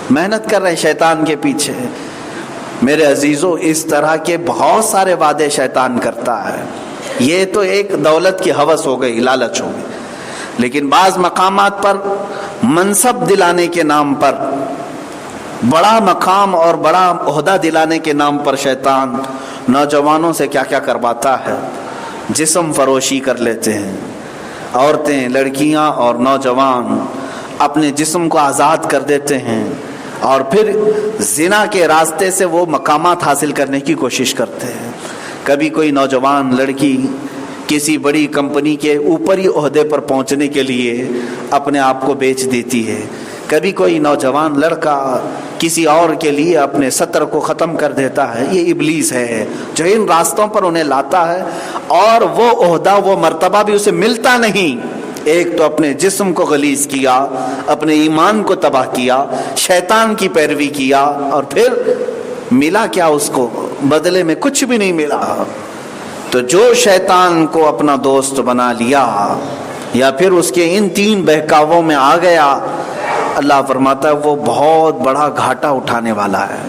محنت کر رہے ہیں شیطان کے پیچھے۔ میرے عزیزوں، اس طرح کے بہت سارے وعدے شیطان کرتا ہے۔ یہ تو ایک دولت کی ہوس ہو گئی، لالچ ہو گئی، لیکن بعض مقامات پر منصب دلانے کے نام پر، بڑا مقام اور بڑا عہدہ دلانے کے نام پر شیطان نوجوانوں سے کیا کیا کرواتا ہے۔ جسم فروشی کر لیتے ہیں، عورتیں، لڑکیاں اور نوجوان اپنے جسم کو آزاد کر دیتے ہیں، اور پھر زنا کے راستے سے وہ مقامات حاصل کرنے کی کوشش کرتے ہیں۔ کبھی کوئی نوجوان لڑکی کسی بڑی کمپنی کے اوپری عہدے پر پہنچنے کے لیے اپنے آپ کو بیچ دیتی ہے، کبھی کوئی نوجوان لڑکا کسی اور کے لیے اپنے سطر کو ختم کر دیتا ہے۔ یہ ابلیس ہے جو ان راستوں پر انہیں لاتا ہے، اور وہ عہدہ، وہ مرتبہ بھی اسے ملتا نہیں۔ ایک تو اپنے جسم کو غلیظ کیا، اپنے ایمان کو تباہ کیا، شیطان کی پیروی کیا، اور پھر ملا کیا اس کو؟ بدلے میں کچھ بھی نہیں ملا۔ تو جو شیطان کو اپنا دوست بنا لیا یا پھر اس کے ان تین بہکاووں میں آ گیا، اللہ فرماتا ہے وہ بہت بڑا گھاٹا اٹھانے والا ہے،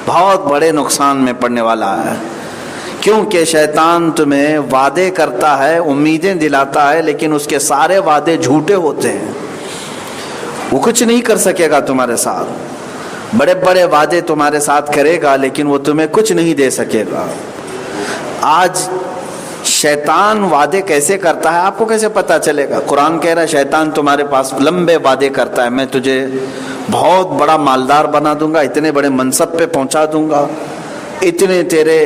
بہت بڑے نقصان میں پڑنے والا ہے۔ کیونکہ شیطان تمہیں وعدے کرتا ہے، امیدیں دلاتا ہے، لیکن اس کے سارے وعدے جھوٹے ہوتے ہیں۔ وہ کچھ نہیں کر سکے گا تمہارے ساتھ، بڑے بڑے وعدے تمہارے ساتھ کرے گا، لیکن وہ تمہیں کچھ نہیں دے سکے گا۔ آج شیطان وعدے کیسے کرتا ہے آپ کو کیسے پتا چلے گا؟ قرآن کہہ رہا ہے شیطان تمہارے پاس لمبے وعدے کرتا ہے، میں تجھے بہت بڑا مالدار بنا دوں گا، اتنے بڑے منصب پہ پہنچا دوں گا، اتنے تیرے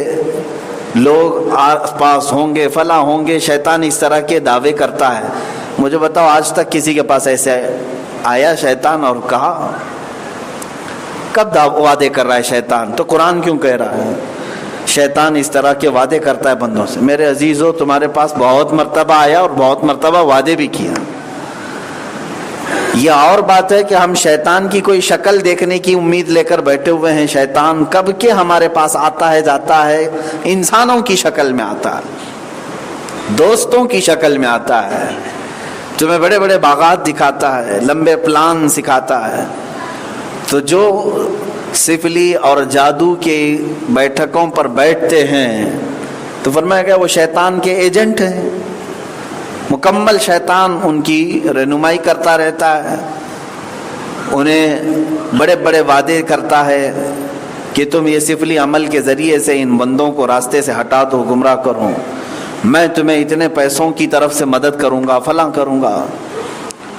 لوگ آس پاس ہوں گے، فلاں ہوں گے۔ شیطان اس طرح کے دعوے کرتا ہے۔ مجھے بتاؤ آج تک کسی کے پاس ایسے آیا شیطان اور کہا؟ کب وعدے کر رہا ہے شیطان؟ تو قرآن کیوں کہہ رہا ہے شیطان اس طرح کے وعدے کرتا ہے بندوں سے؟ میرے عزیزو، تمہارے پاس بہت مرتبہ آیا اور بہت مرتبہ وعدے بھی کیا۔ یہ اور بات ہے کہ ہم شیطان کی کوئی شکل دیکھنے کی امید لے کر بیٹھے ہوئے ہیں۔ شیطان کب کے ہمارے پاس آتا ہے جاتا ہے، انسانوں کی شکل میں آتا ہے، دوستوں کی شکل میں آتا ہے، تمہیں بڑے بڑے باغات دکھاتا ہے، لمبے پلان سکھاتا ہے۔ تو جو سفلی اور جادو کی بیٹھکوں پر بیٹھتے ہیں تو فرمایا گیا وہ شیطان کے ایجنٹ ہیں، مکمل شیطان ان کی رہنمائی کرتا رہتا ہے، انہیں بڑے بڑے وعدے کرتا ہے کہ تم یہ سفلی عمل کے ذریعے سے ان بندوں کو راستے سے ہٹا دو، گمراہ کرو، میں تمہیں اتنے پیسوں کی طرف سے مدد کروں گا، فلاں کروں گا۔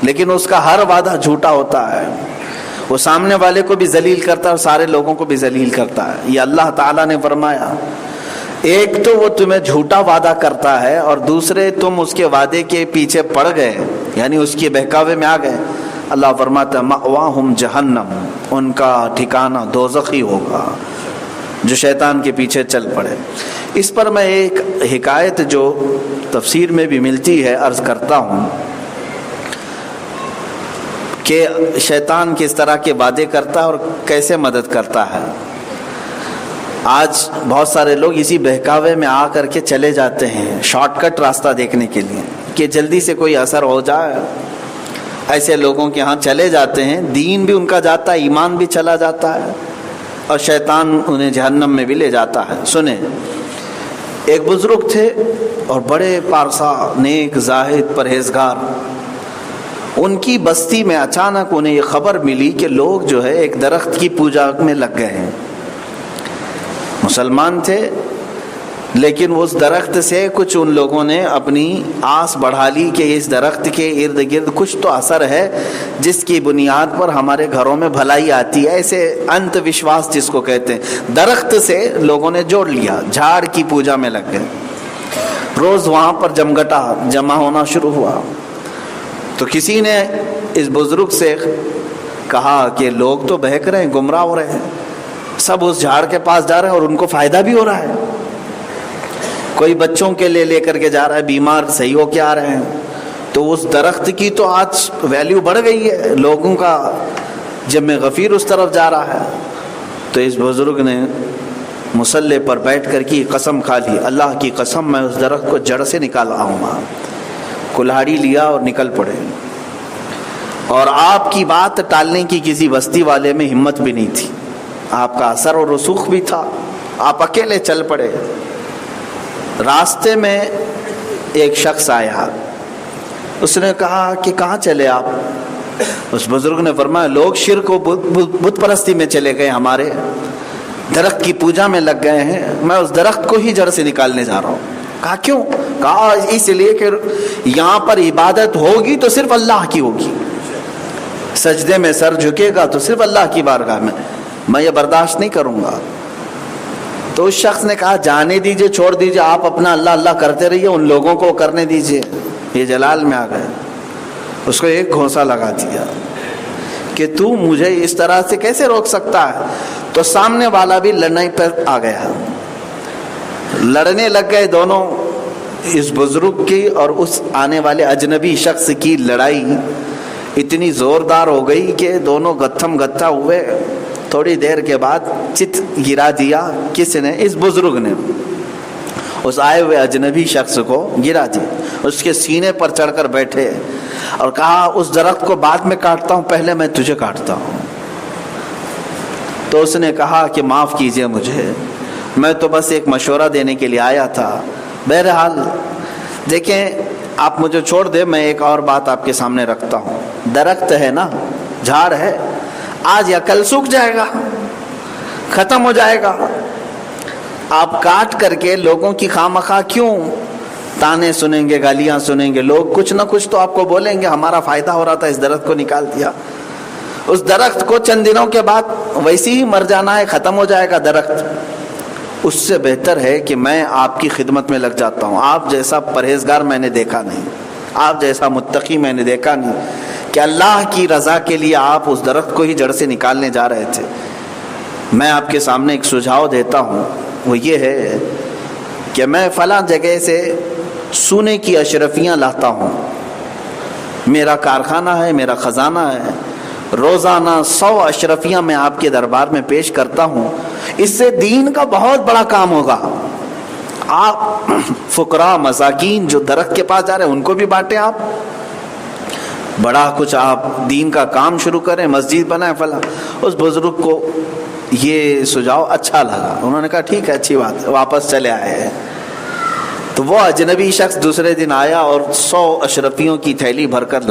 لیکن اس کا ہر وعدہ جھوٹا ہوتا ہے، وہ سامنے والے کو بھی ذلیل کرتا ہے اور سارے لوگوں کو بھی ذلیل کرتا ہے۔ یہ اللہ تعالیٰ نے فرمایا، ایک تو وہ تمہیں جھوٹا وعدہ کرتا ہے، اور دوسرے تم اس کے وعدے کے پیچھے پڑ گئے، یعنی اس کے بہکاوے میں آ گئے۔ اللہ فرماتا ہے مأواہم جہنم، ان کا ٹھکانہ دوزخ ہی ہوگا جو شیطان کے پیچھے چل پڑے۔ اس پر میں ایک حکایت جو تفسیر میں بھی ملتی ہے عرض کرتا ہوں کہ شیطان کس طرح کے وعدے کرتا ہے اور کیسے مدد کرتا ہے۔ آج بہت سارے لوگ اسی بہکاوے میں آ کر کے چلے جاتے ہیں شارٹ کٹ راستہ دیکھنے کے لیے کہ جلدی سے کوئی اثر ہو جائے، ایسے لوگوں کے ہاں چلے جاتے ہیں، دین بھی ان کا جاتا ہے، ایمان بھی چلا جاتا ہے، اور شیطان انہیں جہنم میں بھی لے جاتا ہے۔ سنیں، ایک بزرگ تھے اور بڑے پارسا، نیک، زاہد، پرہیزگار۔ ان کی بستی میں اچانک انہیں یہ خبر ملی کہ لوگ جو ہے ایک درخت کی پوجا میں لگ گئے ہیں۔ مسلمان تھے، لیکن اس درخت سے کچھ ان لوگوں نے اپنی آس بڑھا لی کہ اس درخت کے ارد گرد کچھ تو اثر ہے جس کی بنیاد پر ہمارے گھروں میں بھلائی آتی ہے، ایسے انت وشواس جس کو کہتے ہیں۔ درخت سے لوگوں نے جوڑ لیا، جھاڑ کی پوجا میں لگ گئے۔ روز وہاں پر جمگٹا جمع ہونا شروع ہوا، تو کسی نے اس بزرگ سے کہا کہ لوگ تو بہک رہے ہیں، گمراہ ہو رہے ہیں، سب اس جھاڑ کے پاس جا رہے ہیں اور ان کو فائدہ بھی ہو رہا ہے، کوئی بچوں کے لے کر کے جا رہا ہے، بیمار صحیح ہو کے آ رہے ہیں۔ تو اس درخت کی تو آج ویلیو بڑھ گئی ہے، لوگوں کا جمع غفیر اس طرف جا رہا ہے۔ تو اس بزرگ نے مصلی پر بیٹھ کر کی قسم کھا لی، اللہ کی قسم میں اس درخت کو جڑ سے نکال آؤں گا۔ کلہاڑی لیا اور نکل پڑے، اور آپ کی بات ٹالنے کی کسی بستی والے میں ہمت بھی نہیں تھی. آپ کا اثر و رسوخ بھی تھا. آپ اکیلے چل پڑے. راستے میں ایک شخص آیا. اس نے کہا کہ کہاں چلے آپ؟ اس بزرگ نے فرمایا لوگ شرک و بت پرستی میں چلے گئے، ہمارے درخت کی پوجا میں لگ گئے ہیں، میں اس درخت کو ہی جڑ سے نکالنے جا رہا ہوں. کہا کیوں؟ کہا اس لیے کہ یہاں پر عبادت ہوگی تو صرف اللہ کی ہوگی، سجدے میں سر جھکے گا تو صرف اللہ کی بارگاہ میں یہ برداشت نہیں کروں گا. تو اس شخص نے کہا جانے دیجئے، چھوڑ دیجئے، آپ اپنا اللہ اللہ کرتے رہیے، ان لوگوں کو کرنے دیجئے. یہ جلال میں آ گئے. اس کو ایک گھونسا لگا دیا کہ تو مجھے اس طرح سے کیسے روک سکتا ہے. تو سامنے والا بھی لڑنے پر آ گیا. لڑنے لگ گئے دونوں. اس بزرگ کی اور اس آنے والے اجنبی شخص کی لڑائی اتنی زوردار ہو گئی کہ دونوں گتھم گتھا ہوئے. تھوڑی دیر کے بعد چت گرا دیا. کس نے؟ اس بزرگ نے اس آئے ہوئے اجنبی شخص کو گرا دیا. اس کے سینے پر چڑھ کر بیٹھے اور کہا اس درخت کو بعد میں کاٹتا ہوں، پہلے میں تجھے کاٹتا ہوں. تو اس نے کہا کہ معاف کیجئے مجھے، میں تو بس ایک مشورہ دینے کے لیے آیا تھا. بہرحال دیکھیں آپ مجھے چھوڑ دیں، میں ایک اور بات آپ کے سامنے رکھتا ہوں. درخت ہے نا، جھاڑ ہے، آج یا کل سوکھ جائے گا، ختم ہو جائے گا. آپ کاٹ کر کے لوگوں کی خواہ کیوں تانے سنیں گے، گالیاں سنیں گے؟ لوگ کچھ نہ کچھ تو آپ کو بولیں گے. ہمارا فائدہ ہو رہا تھا، اس درخت کو نکال دیا. اس درخت کو چند دنوں کے بعد ویسے ہی مر جانا ہے، ختم ہو جائے گا درخت. اس سے بہتر ہے کہ میں آپ کی خدمت میں لگ جاتا ہوں. آپ جیسا پرہیزگار میں نے دیکھا نہیں، آپ جیسا متقی میں نے دیکھا نہیں کہ اللہ کی رضا کے لیے آپ اس درخت کو ہی جڑ سے نکالنے جا رہے تھے. میں آپ کے سامنے ایک سجھاؤ دیتا ہوں، وہ یہ ہے کہ میں فلاں جگہ سے سونے کی اشرفیاں لاتا ہوں. میرا کارخانہ ہے، میرا خزانہ ہے. روزانہ 100 اشرفیاں میں آپ کے دربار میں پیش کرتا ہوں. اس سے دین کا بہت بڑا کام ہوگا. آپ فقراء مساکین جو درخت کے پاس جا رہے ہیں ان کو بھی بانٹیں، آپ بڑا کچھ آپ دین کا کام شروع کریں، مسجد بنائیں فلاں. اس بزرگ کو یہ سجھاؤ اچھا لگا. انہوں نے کہا ٹھیک ہے، اچھی بات ہے، واپس چلے آئے. تو وہ اجنبی شخص دوسرے دن آیا اور 100 اشرفیوں کی تھیلی بھر کر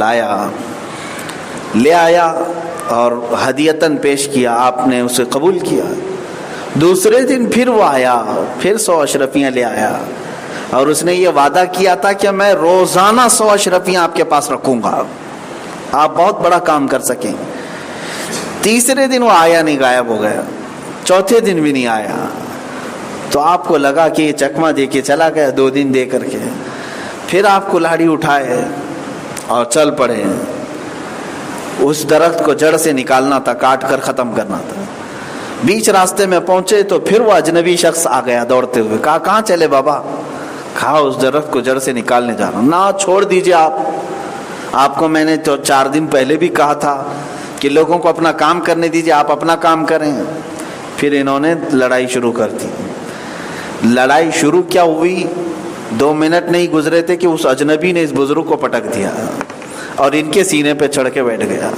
لے آیا اور ہدیتاً پیش کیا. آپ نے اسے قبول کیا. دوسرے دن پھر وہ آیا، پھر 100 اشرفیاں لے آیا اور اس نے یہ وعدہ کیا تھا کہ میں روزانہ 100 اشرفیاں آپ کے پاس رکھوں گا، آپ بہت بڑا کام کر سکیں. تیسرے دن وہ آیا نہیں، غائب ہو گیا. چوتھے دن بھی نہیں آیا. تو آپ کو لگا کہ یہ چکمہ دے کے چلا گیا، 2 دن دے کر کے. پھر آپ کلاڑی اٹھائے اور چل پڑے. اس درخت کو جڑ سے نکالنا تھا، کاٹ کر ختم کرنا تھا. بیچ راستے میں پہنچے تو پھر وہ اجنبی شخص آ گیا دوڑتے ہوئے. کہا کہاں چلے بابا؟ کہا اس درخت کو جڑ سے نکالنے جا رہا ہوں. نہ چھوڑ دیجئے آپ کو میں نے تو 4 دن پہلے بھی کہا تھا کہ لوگوں کو اپنا کام کرنے دیجئے، آپ اپنا کام کریں. پھر انہوں نے لڑائی شروع کر دی. لڑائی شروع کیا ہوئی، 2 منٹ نہیں گزرے تھے کہ اس اجنبی نے اس بزرگ کو پٹک دیا اور ان کے سینے پہ چڑھ کے بیٹھ گیا.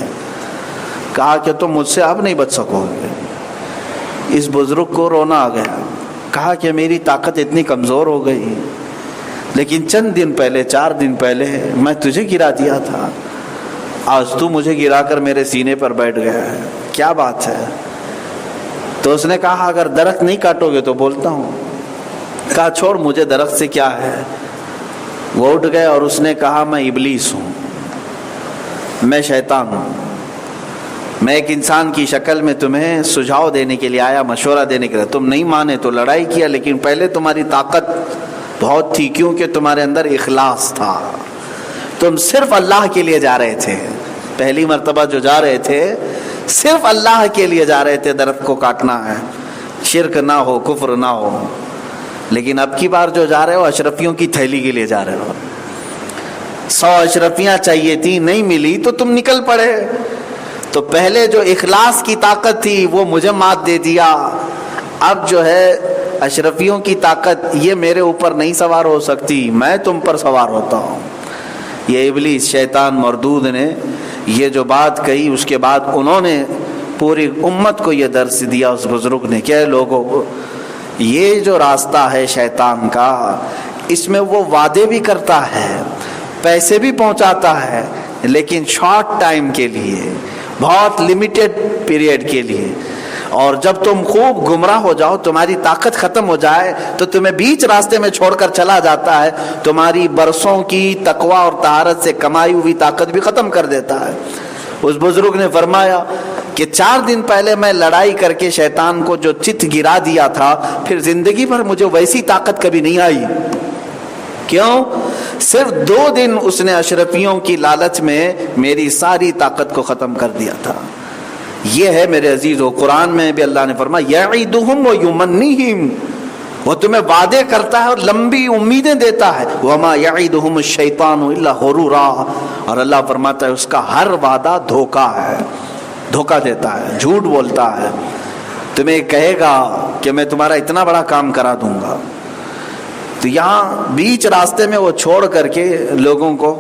کہا کہ تم مجھ سے اب نہیں بچ سکو گے. اس بزرگ کو رونا آ گیا. کہا کہ میری طاقت اتنی کمزور ہو گئی، لیکن چند دن پہلے، 4 دن پہلے میں تجھے گرا دیا تھا، آج تو مجھے گرا کر میرے سینے پر بیٹھ گیا ہے، کیا بات ہے؟ تو اس نے کہا اگر درخت نہیں کاٹو گے تو بولتا ہوں. کہا چھوڑ مجھے درخت سے کیا ہے. وہ اٹھ گئے اور اس نے کہا میں ابلیس ہوں، میں شیطان ہوں، میں ایک انسان کی شکل میں تمہیں سجھاؤ دینے کے لیے آیا، مشورہ دینے کے لیے. تم نہیں مانے تو لڑائی کیا، لیکن پہلے تمہاری طاقت بہت تھی کیونکہ تمہارے اندر اخلاص تھا. تم صرف اللہ کے لیے جا رہے تھے. پہلی مرتبہ جو جا رہے تھے صرف اللہ کے لیے جا رہے تھے، درخت کو کاٹنا ہے، شرک نہ ہو، کفر نہ ہو. لیکن اب کی بار جو جا رہے ہو اشرفیوں کی تھیلی کے لیے جا رہے ہو. 100 اشرفیاں چاہیے تھی، نہیں ملی تو تم نکل پڑے. تو پہلے جو اخلاص کی طاقت تھی وہ مجھے مات دے دیا. اب جو ہے اشرفیوں کی طاقت یہ میرے اوپر نہیں سوار ہو سکتی، میں تم پر سوار ہوتا ہوں. یہ ابلیس شیطان مردود نے یہ جو بات کہی، اس کے بعد انہوں نے پوری امت کو یہ درس دیا اس بزرگ نے کہ لوگوں کو یہ جو راستہ ہے شیطان کا، اس میں وہ وعدے بھی کرتا ہے، پیسے بھی پہنچاتا ہے، لیکن شارٹ ٹائم کے لیے، بہت لمیٹڈ پیریڈ کے لیے، اور جب تم خوب گمراہ ہو جاؤ، تمہاری طاقت ختم ہو جائے تو تمہیں بیچ راستے میں چھوڑ کر چلا جاتا ہے، تمہاری برسوں کی تقوی اور طہارت سے کمائی ہوئی طاقت بھی ختم کر دیتا ہے۔ اس بزرگ نے فرمایا کہ 4 دن پہلے میں لڑائی کر کے شیطان کو جو چت گرا دیا تھا، پھر زندگی بھر مجھے ویسی طاقت کبھی نہیں آئی۔ کیوں؟ صرف 2 دن اس نے اشرفیوں کی لالچ میں میری ساری طاقت کو ختم کر دیا تھا۔ یہ ہے میرے عزیزو، قرآن میں بھی اللہ نے فرمایا یعدہم ویمنیہم، وہ تمہیں وعدے کرتا ہے اور لمبی امیدیں دیتا ہے، وما یعدہم الشیطان الا غرورا، اور اللہ فرماتا ہے اس کا ہر وعدہ دھوکا ہے، دھوکا دیتا ہے، جھوٹ بولتا ہے۔ تمہیں کہے گا کہ میں تمہارا اتنا بڑا کام کرا دوں گا، تو یہاں بیچ راستے میں وہ چھوڑ کر کے لوگوں کو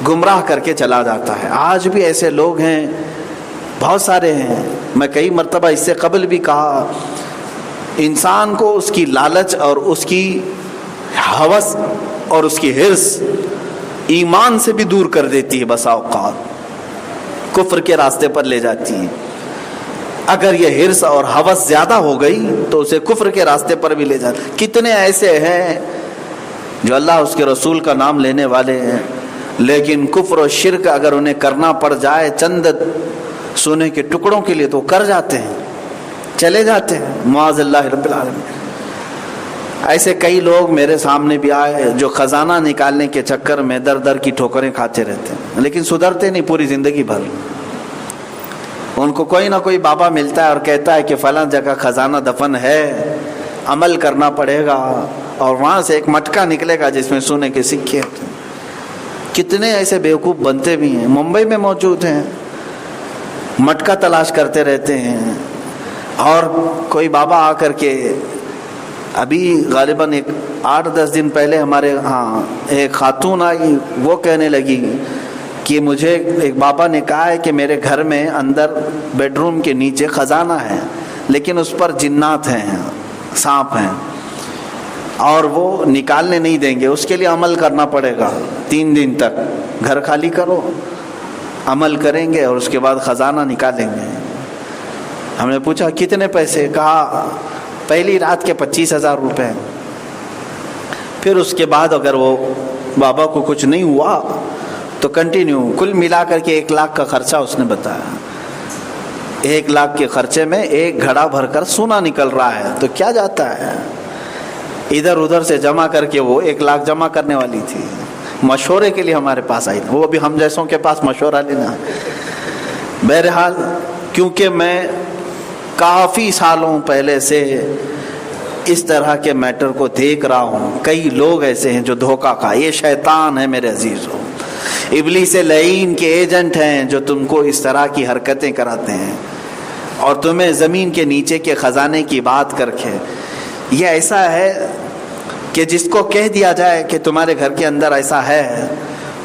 گمراہ کر کے چلا جاتا ہے۔ آج بھی ایسے لوگ ہیں، بہت سارے ہیں۔ میں کئی مرتبہ اس سے قبل بھی کہا، انسان کو اس کی لالچ اور اس کی ہوس اور اس کی حرص ایمان سے بھی دور کر دیتی ہے، بسا اوقات کفر کے راستے پر لے جاتی ہے۔ اگر یہ حرص اور ہوس زیادہ ہو گئی تو اسے کفر کے راستے پر بھی لے جاتی۔ کتنے ایسے ہیں جو اللہ اس کے رسول کا نام لینے والے ہیں، لیکن کفر و شرک اگر انہیں کرنا پڑ جائے چند سونے کے ٹکڑوں کے لیے تو کر جاتے ہیں، چلے جاتے ہیں، معاذ اللہ رب العالمین۔ ایسے کئی لوگ میرے سامنے بھی آئے جو خزانہ نکالنے کے چکر میں در در کی ٹھوکریں کھاتے رہتے ہیں، لیکن سدھرتے نہیں پوری زندگی بھر۔ ان کو کوئی نہ کوئی بابا ملتا ہے اور کہتا ہے کہ فلاں جگہ خزانہ دفن ہے، عمل کرنا پڑے گا، اور وہاں سے ایک مٹکا نکلے گا جس میں سونے کے سکے ہوتے ہیں۔ کتنے ایسے بیوقوف بنتے بھی ہیں، ممبئی میں موجود ہیں، مٹکا تلاش کرتے رہتے ہیں۔ اور کوئی بابا آ کر کے، ابھی غالباً 8-10 دن پہلے ہمارے ہاں ایک خاتون آئی، وہ کہنے لگی کہ مجھے ایک بابا نے کہا ہے کہ میرے گھر میں اندر بیڈ روم کے نیچے خزانہ ہے، لیکن اس پر جنات ہیں، سانپ ہیں، اور وہ نکالنے نہیں دیں گے، اس کے لیے عمل کرنا پڑے گا 3 دن تک، گھر خالی کرو، عمل کریں گے اور اس کے بعد خزانہ نکالیں گے۔ ہم نے پوچھا کتنے پیسے؟ کہا پہلی رات کے 25,000 روپے، پھر اس کے بعد اگر وہ بابا کو کچھ نہیں ہوا تو کنٹینیو، کل ملا کر کے 1 لاکھ کا خرچہ اس نے بتایا۔ 1 لاکھ کے خرچے میں 1 گھڑا بھر کر سونا نکل رہا ہے، تو کیا جاتا ہے؟ ادھر ادھر سے جمع کر کے وہ 1 لاکھ جمع کرنے والی تھی، مشورے کے لیے ہمارے پاس آئی تھی، وہ بھی ہم جیسوں کے پاس مشورہ لینا۔ بہرحال کیونکہ میں کافی سالوں پہلے سے اس طرح کے میٹر کو دیکھ رہا ہوں، کئی لوگ ایسے ہیں جو دھوکہ کھا، یہ شیطان ہے میرے عزیزوں، ابلیس لعین کے ایجنٹ ہیں جو تم کو اس طرح کی حرکتیں کراتے ہیں، اور تمہیں زمین کے نیچے کے خزانے کی بات کر کے، یہ ایسا ہے کہ جس کو کہہ دیا جائے کہ تمہارے گھر کے اندر ایسا ہے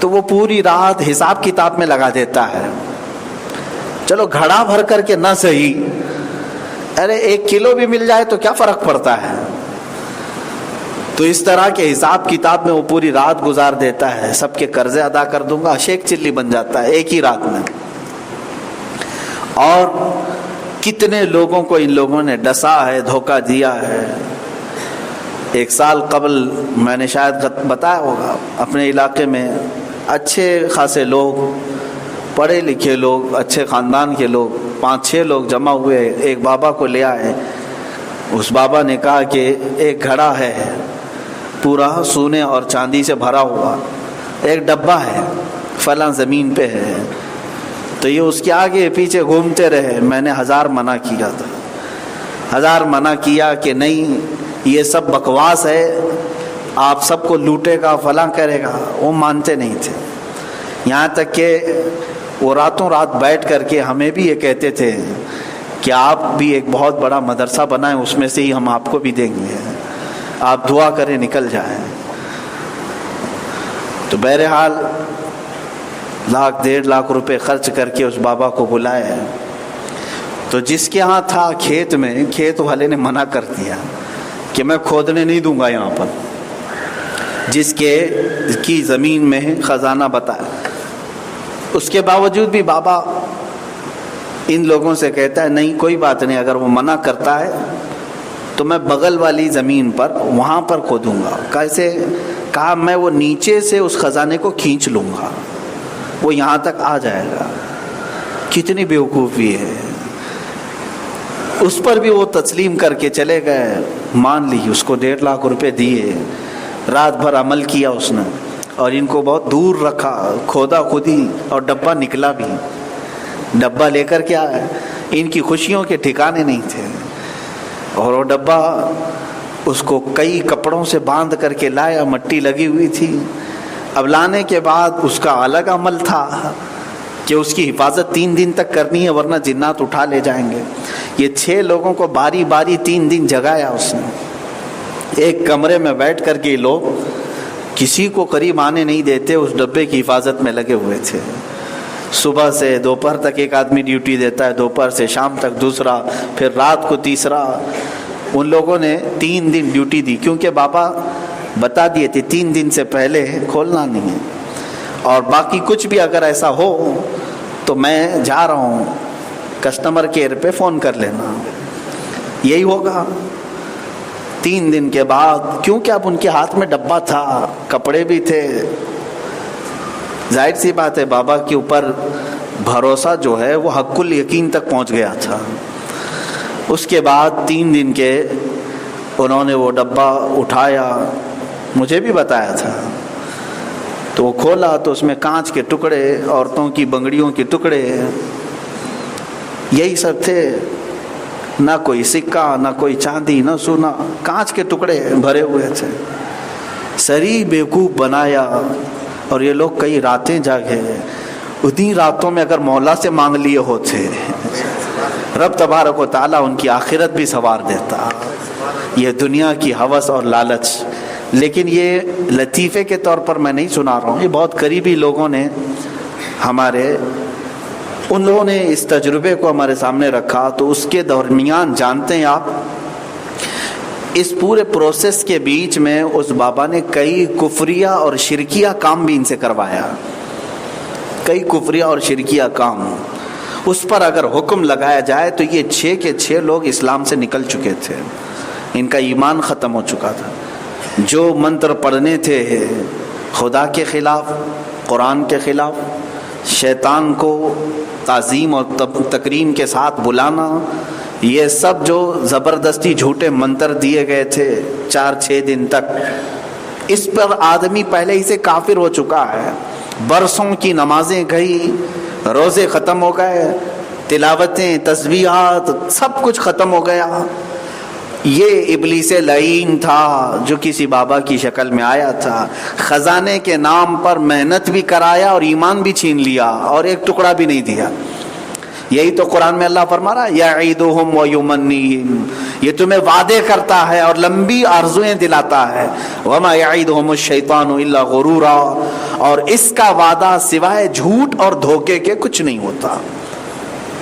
تو وہ پوری رات حساب کتاب میں لگا دیتا ہے۔ چلو گھڑا بھر کر کے نہ صحیح، ارے 1 کلو بھی مل جائے تو کیا فرق پڑتا ہے؟ تو اس طرح کے حساب کتاب میں وہ پوری رات گزار دیتا ہے، سب کے قرضے ادا کر دوں گا، شیخ چلی بن جاتا ہے ایک ہی رات میں۔ اور کتنے لوگوں کو ان لوگوں نے ڈسا ہے، دھوکہ دیا ہے۔ 1 سال قبل میں نے شاید بتایا ہوگا، اپنے علاقے میں اچھے خاصے لوگ، پڑھے لکھے لوگ، اچھے خاندان کے لوگ، 5-6 لوگ جمع ہوئے، ایک بابا کو لے آئے۔ اس بابا نے کہا کہ ایک گھڑا ہے پورا سونے اور چاندی سے بھرا ہوا، ایک ڈبہ ہے فلاں زمین پہ ہے۔ تو یہ اس کے آگے پیچھے گھومتے رہے، میں نے 1000 منع کیا تھا، 1000 منع کیا کہ نہیں یہ سب بکواس ہے، آپ سب کو لوٹے گا، فلاں کرے گا، وہ مانتے نہیں تھے۔ یہاں تک کہ وہ راتوں رات بیٹھ کر کے ہمیں بھی یہ کہتے تھے کہ آپ بھی ایک بہت بڑا مدرسہ بنائیں، اس میں سے ہی ہم آپ کو بھی دیں گے، آپ دعا کریں نکل جائیں۔ تو بہرحال 1.5 لاکھ روپے خرچ کر کے اس بابا کو بلایا. تو جس کے ہاں تھا کھیت میں، کھیت والے نے منع کر دیا کہ میں کھودنے نہیں دوں گا یہاں پر. جس کی زمین میں خزانہ بتایا، اس کے باوجود بھی بابا ان لوگوں سے کہتا ہے نہیں کوئی بات نہیں، اگر وہ منع کرتا ہے تو میں بغل والی زمین پر وہاں پر کھودوں گا. کیسے؟ کہا میں وہ نیچے سے اس خزانے کو کھینچ لوں گا، وہ یہاں تک آ جائے گا. کتنی بیوقوفی ہے. اس پر بھی وہ تسلیم کر کے چلے گئے، مان لی. اس کو 1.5 لاکھ روپے دیے، رات بھر عمل کیا اس نے، اور ان کو بہت دور رکھا، کھودا خودی، اور ڈبہ نکلا بھی. ڈبہ لے کر کے آیا، ان کی خوشیوں کے ٹھکانے نہیں تھے. اور وہ ڈبہ اس کو کئی کپڑوں سے باندھ کر کے لایا، مٹی لگی ہوئی تھی. اب لانے کے بعد اس کا الگ عمل تھا کہ اس کی حفاظت 3 دن تک کرنی ہے، ورنہ جنات اٹھا لے جائیں گے. یہ 6 لوگوں کو باری باری 3 دن جگایا اس نے. ایک کمرے میں بیٹھ کر کے لوگ کسی کو قریب آنے نہیں دیتے، اس ڈبے کی حفاظت میں لگے ہوئے تھے. صبح سے دوپہر تک ایک آدمی ڈیوٹی دیتا ہے، دوپہر سے شام تک دوسرا، پھر رات کو تیسرا. ان لوگوں نے 3 دن ڈیوٹی دی، کیونکہ بابا بتا دیے تھے 3 دن سے پہلے کھولنا نہیں ہے، اور باقی کچھ بھی اگر ایسا ہو تو میں جا رہا ہوں، کسٹمر کیئر پہ فون کر لینا. یہی ہوگا. 3 دن کے بعد، کیونکہ اب ان کے ہاتھ میں ڈبہ تھا، کپڑے بھی تھے، ظاہر سی بات ہے بابا کے اوپر بھروسہ جو ہے وہ حق الیقین تک پہنچ گیا تھا. اس کے بعد 3 دن کے انہوں نے وہ ڈبہ اٹھایا، مجھے بھی بتایا تھا. تو وہ کھولا تو اس میں کانچ کے ٹکڑے، عورتوں کی بنگڑیوں کے ٹکڑے، یہی سب تھے. نہ کوئی سکہ، نہ کوئی چاندی، نہ سونا، کانچ کے ٹکڑے بھرے ہوئے تھے. سری بیوقوف بنایا. اور یہ لوگ کئی راتیں جاگے. اتنی راتوں میں اگر مولا سے مانگ لیے ہوتے، رب تبارک و تعالیٰ ان کی آخرت بھی سنوار دیتا. یہ دنیا کی ہوس اور لالچ. لیکن یہ لطیفے کے طور پر میں نہیں سنا رہا ہوں، یہ بہت قریبی لوگوں نے ہمارے، ان لوگوں نے اس تجربے کو ہمارے سامنے رکھا. تو اس کے درمیان جانتے ہیں آپ، اس پورے پروسیس کے بیچ میں اس بابا نے کئی کفریہ اور شرکیہ کام بھی ان سے کروایا. کئی کفریہ اور شرکیہ کام اس پر اگر حکم لگایا جائے تو یہ 6 کے 6 لوگ اسلام سے نکل چکے تھے، ان کا ایمان ختم ہو چکا تھا. جو منتر پڑھنے تھے خدا کے خلاف، قرآن کے خلاف، شیطان کو تعظیم اور تکریم کے ساتھ بلانا، یہ سب جو زبردستی جھوٹے منتر دیے گئے تھے 4-6 دن تک، اس پر آدمی پہلے ہی سے کافر ہو چکا ہے. برسوں کی نمازیں گئی، روزے ختم ہو گئے، تلاوتیں، تسبیحات، سب کچھ ختم ہو گیا. یہ ابلیس لعین تھا جو کسی بابا کی شکل میں آیا تھا، خزانے کے نام پر محنت بھی کرایا اور ایمان بھی چھین لیا اور ایک ٹکڑا بھی نہیں دیا. یہی تو قرآن میں اللہ فرما رہا ہے یعیدہم ویمنیہم، یہ تمہیں وعدے کرتا ہے اور لمبی آرزویں دلاتا ہے. وما یعیدہم الشیطان الا غرورا، اور اس کا وعدہ سوائے جھوٹ اور دھوکے کے کچھ نہیں ہوتا.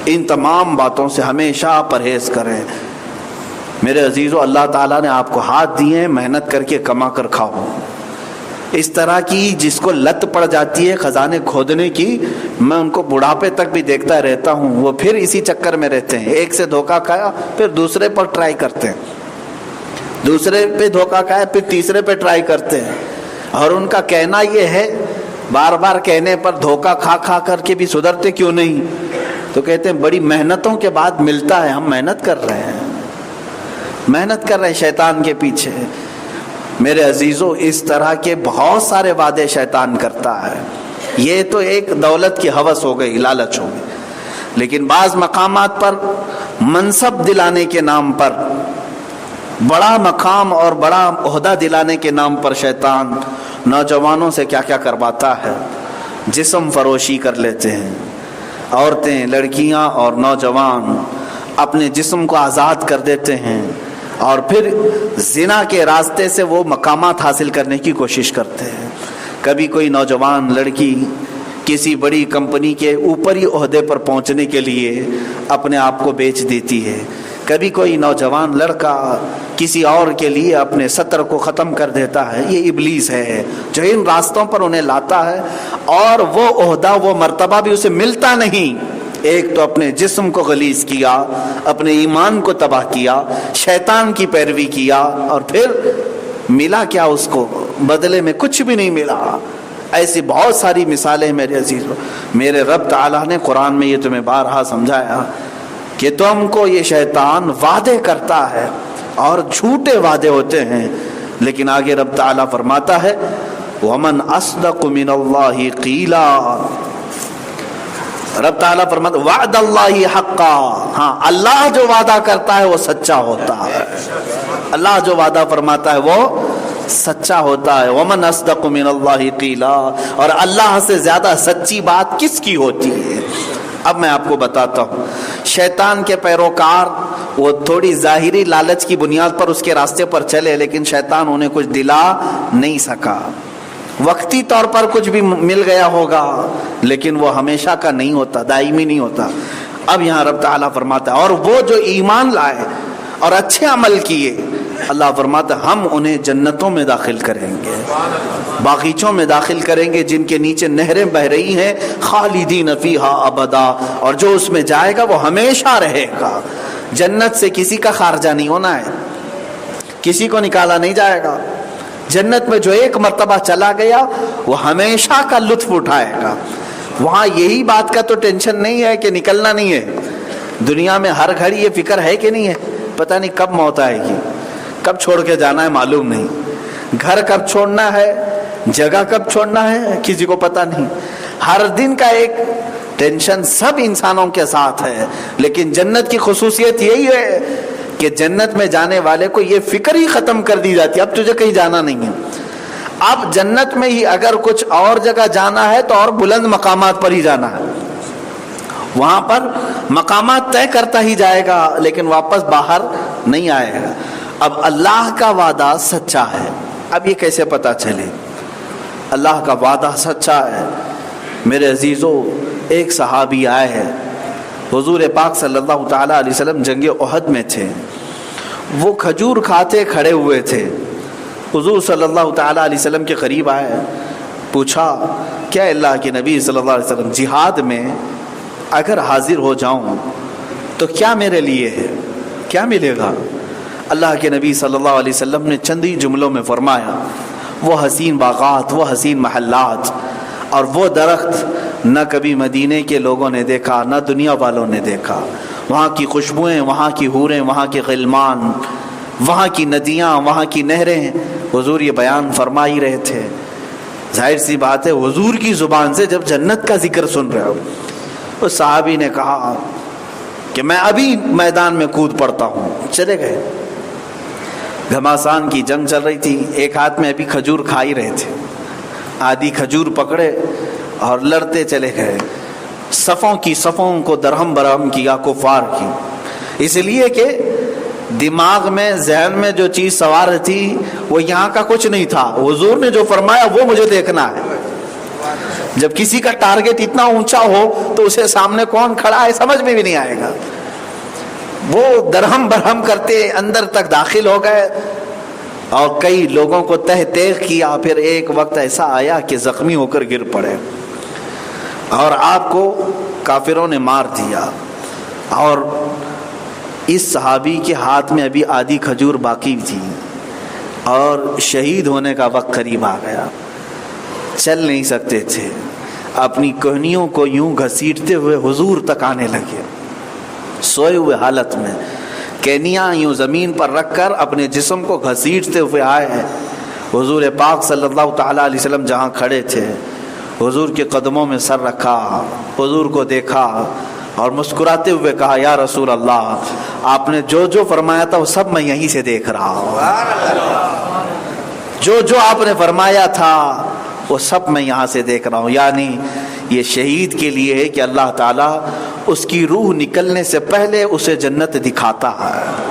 ان تمام باتوں سے ہمیشہ پرہیز کریں. میرے عزیزو، اللہ تعالیٰ نے آپ کو ہاتھ دیے، محنت کر کے کما کر کھاؤ. اس طرح کی جس کو لت پڑ جاتی ہے خزانے کھودنے کی، میں ان کو بڑھاپے تک بھی دیکھتا رہتا ہوں، وہ پھر اسی چکر میں رہتے ہیں. ایک سے دھوکہ کھایا پھر دوسرے پر ٹرائی کرتے ہیں، دوسرے پہ دھوکہ کھایا پھر تیسرے پہ ٹرائی کرتے ہیں. اور ان کا کہنا یہ ہے، بار بار کہنے پر دھوکہ کھا کھا کر کے بھی سدھرتے کیوں نہیں؟ تو کہتے ہیں بڑی محنتوں کے بعد ملتا ہے. ہم محنت کر رہے ہیں، محنت کر رہے ہیں شیطان کے پیچھے. میرے عزیزو، اس طرح کے بہت سارے وعدے شیطان کرتا ہے. یہ تو ایک دولت کی ہوس ہو گئی، لالچ ہو گئی. لیکن بعض مقامات پر منصب دلانے کے نام پر، بڑا مقام اور بڑا عہدہ دلانے کے نام پر شیطان نوجوانوں سے کیا کیا کرواتا ہے. جسم فروشی کر لیتے ہیں. عورتیں، لڑکیاں اور نوجوان اپنے جسم کو آزاد کر دیتے ہیں اور پھر زنا کے راستے سے وہ مقامات حاصل کرنے کی کوشش کرتے ہیں. کبھی کوئی نوجوان لڑکی کسی بڑی کمپنی کے اوپری عہدے پر پہنچنے کے لیے اپنے آپ کو بیچ دیتی ہے، کبھی کوئی نوجوان لڑکا کسی اور کے لیے اپنے سطر کو ختم کر دیتا ہے۔ یہ ابلیس ہے جو ان راستوں پر انہیں لاتا ہے، اور وہ عہدہ وہ مرتبہ بھی اسے ملتا نہیں۔ ایک تو اپنے جسم کو غلیظ کیا، اپنے ایمان کو تباہ کیا، شیطان کی پیروی کیا، اور پھر ملا کیا اس کو؟ بدلے میں کچھ بھی نہیں ملا۔ ایسی بہت ساری مثالیں میرے عزیزو، میرے رب تعالیٰ نے قرآن میں یہ تمہیں بارہا سمجھایا کہ تم کو یہ شیطان وعدے کرتا ہے اور جھوٹے وعدے ہوتے ہیں، لیکن آگے رب تعالیٰ فرماتا ہے وَمَنْ أَصْدَقُ مِنَ اللَّهِ قِيلًا۔ رب تعالیٰ فرماتا وعد اللہ حقا، ہاں اللہ جو وعدہ کرتا ہے وہ سچا ہوتا ہے، اللہ جو وعدہ فرماتا ہے وہ سچا ہوتا ہے۔ وَمَنْ أَصْدَقُ مِنَ اللَّهِ قِيلًا، اور اللہ سے زیادہ سچی بات کس کی ہوتی ہے؟ اب میں آپ کو بتاتا ہوں، شیطان کے پیروکار وہ تھوڑی ظاہری لالچ کی بنیاد پر اس کے راستے پر چلے، لیکن شیطان انہیں کچھ دلا نہیں سکا۔ وقتی طور پر کچھ بھی مل گیا ہوگا، لیکن وہ ہمیشہ کا نہیں ہوتا، دائمی نہیں ہوتا۔ اب یہاں رب تعالیٰ فرماتا ہے اور وہ جو ایمان لائے اور اچھے عمل کیے، اللہ فرماتا ہے ہم انہیں جنتوں میں داخل کریں گے، باغیچوں میں داخل کریں گے جن کے نیچے نہریں بہ رہی ہیں، خالدین فیہا ابدا، اور جو اس میں جائے گا وہ ہمیشہ رہے گا۔ جنت سے کسی کا خارجہ نہیں ہونا ہے، کسی کو نکالا نہیں جائے گا۔ جنت میں جو ایک مرتبہ چلا گیا وہ ہمیشہ کا لطف اٹھائے گا۔ وہاں یہی بات کا تو ٹینشن نہیں ہے کہ نکلنا نہیں ہے۔ دنیا میں ہر گھڑی یہ فکر ہے کہ نہیں ہے، پتہ نہیں کب موت آئے گی، کب چھوڑ کے جانا ہے معلوم نہیں، گھر کب چھوڑنا ہے، جگہ کب چھوڑنا ہے، کسی کو پتہ نہیں۔ ہر دن کا ایک ٹینشن سب انسانوں کے ساتھ ہے، لیکن جنت کی خصوصیت یہی ہے کہ جنت میں جانے والے کو یہ فکر ہی ختم کر دی جاتی ہے، اب تجھے کہیں جانا نہیں ہے۔ اب جنت میں ہی اگر کچھ اور جگہ جانا ہے تو اور بلند مقامات پر ہی جانا ہے، وہاں پر مقامات طے کرتا ہی جائے گا، لیکن واپس باہر نہیں آئے گا۔ اب اللہ کا وعدہ سچا ہے، اب یہ کیسے پتا چلے؟ اللہ کا وعدہ سچا ہے۔ میرے عزیزو، ایک صحابی آئے ہیں، حضور پاک صلی اللہ تعالیٰ علیہ وسلم جنگ احد میں تھے، وہ کھجور کھاتے کھڑے ہوئے تھے، حضور صلی اللہ تعالیٰ علیہ وسلم کے قریب آئے، پوچھا کیا اللہ کے نبی صلی اللہ علیہ وسلم جہاد میں اگر حاضر ہو جاؤں تو کیا میرے لیے ہے، کیا ملے گا؟ اللہ کے نبی صلی اللہ علیہ وسلم نے چند ہی جملوں میں فرمایا، وہ حسین باغات، وہ حسین محلات، اور وہ درخت نہ کبھی مدینے کے لوگوں نے دیکھا نہ دنیا والوں نے دیکھا، وہاں کی خوشبوئیں، وہاں کی حوریں، وہاں کے غلمان، وہاں کی ندیاں، وہاں کی نہریں، حضور یہ بیان فرما ہی رہے تھے۔ ظاہر سی بات ہے حضور کی زبان سے جب جنت کا ذکر سن رہے ہو، اس صحابی نے کہا کہ میں ابھی میدان میں کود پڑتا ہوں۔ چلے گئے، گھماسان کی جنگ چل رہی تھی، ایک ہاتھ میں ابھی کھجور کھا ہی رہے تھے، آدھی کھجور پکڑے اور لڑتے چلے گئے، صفوں کی صفوں کو درہم برہم کیا کفار کی، اس لیے کہ دماغ میں ذہن میں جو چیز سوار تھی وہ یہاں کا کچھ نہیں تھا، حضور نے جو فرمایا وہ مجھے دیکھنا ہے۔ جب کسی کا ٹارگٹ اتنا اونچا ہو تو اسے سامنے کون کھڑا ہے سمجھ میں بھی نہیں آئے گا۔ وہ درہم برہم کرتے اندر تک داخل ہو گئے اور کئی لوگوں کو تہ تیغ کیا، پھر ایک وقت ایسا آیا کہ زخمی ہو کر گر پڑے اور آپ کو کافروں نے مار دیا، اور اس صحابی کے ہاتھ میں ابھی آدھی کھجور باقی تھی اور شہید ہونے کا وقت قریب آ گیا، چل نہیں سکتے تھے، اپنی کوہنیوں کو یوں گھسیٹتے ہوئے حضور تک آنے لگے، سوئے ہوئے حالت میں کینیاں یوں زمین پر رکھ کر اپنے جسم کو گھسیٹتے ہوئے آئے ہیں۔ حضور پاک صلی اللہ تعالیٰ علیہ وسلم جہاں کھڑے تھے، حضور کے قدموں میں سر رکھا، حضور کو دیکھا اور مسکراتے ہوئے کہا یا رسول اللہ، آپ نے جو جو فرمایا تھا وہ سب میں یہیں سے دیکھ رہا ہوں، جو جو آپ نے فرمایا تھا وہ سب میں یہاں سے دیکھ رہا ہوں۔ یعنی یہ شہید کے لیے ہے کہ اللہ تعالیٰ اس کی روح نکلنے سے پہلے اسے جنت دکھاتا ہے۔